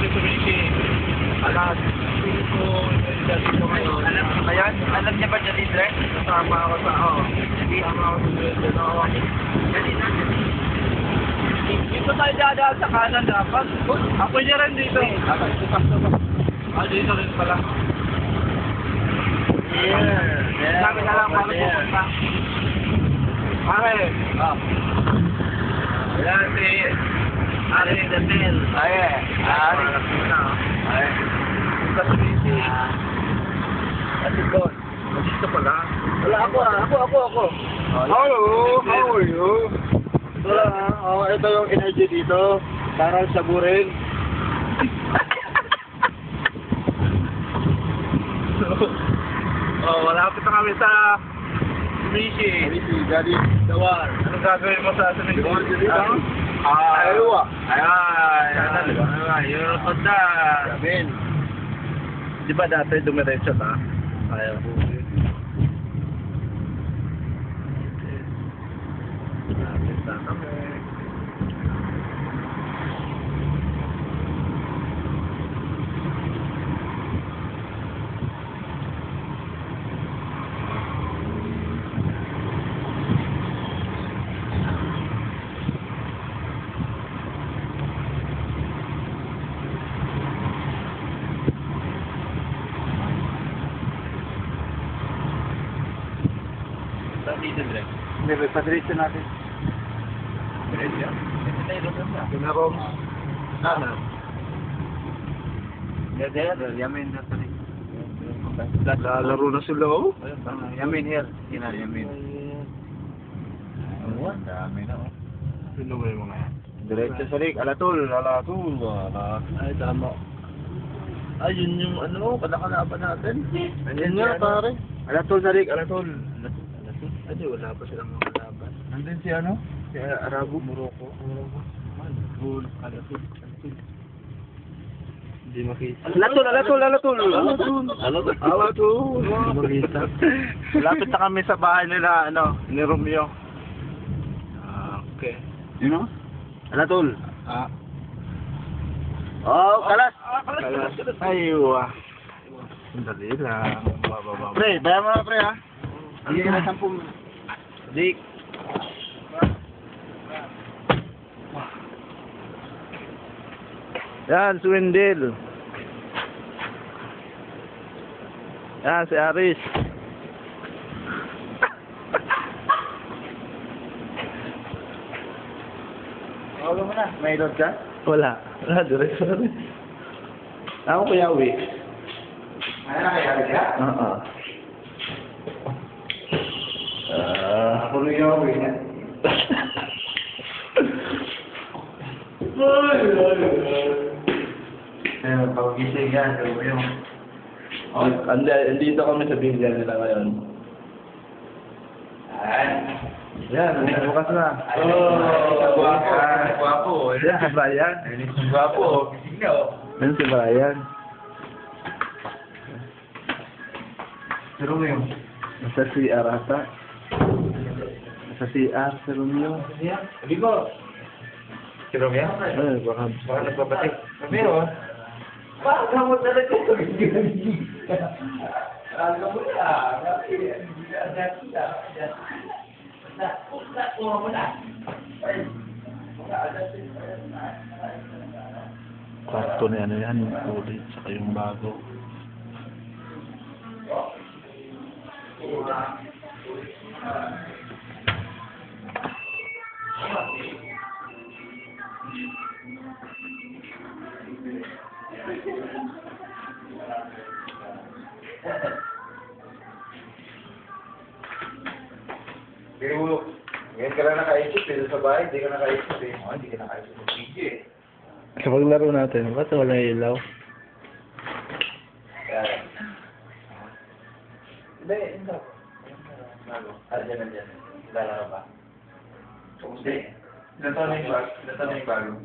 kami sumisi. Alas 5, dito ngayon. Alam niya ba dyan, Litre? Kasama ako sa, kasama ako sa Dresden. Dito tayo dadaan sa kanan dapat. Ako niya rin dito. Dito rin pala. Sabi na lang paano pupunta. Pare. Yan si Ari Datil. Ari. Punta sa Bisi. Kasi doon. Dito pala. Wala ako. Hello, how are you? Ito yung energy dito. Para saburin. Malapit na kami sa Bisi. Jadi, Dawar. Anong gagawin mo sa Bisi? Aywa. Ayan. Euroconda. Amen. Di ba dati dumiretso ta? Ayaw. Lapit na kami. Dito, Dre. Hindi, padiretso natin. Diretso? Ito tayo doon na. Pinarong. Kanan. Yamin na tali. Lalaro na sila, oh. Yamin here. Yamin. Dami na, oh. Sino ba yung mga yan? Diretso sa rig. Alatol. Ay, tama. Ayun yung kalakalaban natin. Ayun nga, pare. Alatol sa rig. Alatol. Ay, wala pa silang mga kalaban. Nandun si ano? Si Arabo. Morocco. Gold. Alatul. Hindi makita. Alatol. Makita. Lapit na kami sa bahay nila, ni Romeo. Okay. You know? Alatol. Kalas. Aywa. Sandali lang. Bababa. Pre, bayan mo na pre ha. Hindi na 10. Dik. Yan, si Wendell. Yan, si Aris. Wala mo na. May load ka? Wala. Diretso na rin. Ako Kuya Uwi. Ano na kaya ka? Oo. Ako rin yung awin yan. Ayun, pag-gising yan. Gawin yung... Andito kami sa bilya nila ngayon. Yan, bukas na. Guwapo. Yan, si Brian. Guwapo. Gising na oh. Yan si Brian. Si Romeo. Nasa CR ata. Nasa CR si Romeo. Sabi ko. Si Romeo? Ay, baka... Baka nagpapatik. Romeo. Baka mo talaga ito. Alam mo Kwarto na yan, yung ulit, saka yung bago. Pero, ngayon ka lang nakaisip, pero sa bahay, hindi ka nakaisip eh. Hindi ka nakaisip ng video eh. Kapag laro natin, ba't wala ilaw? Kaya, hindi, hindi. Nandiyan. Lalaro ba? Hindi. Ilan taon na yung bago?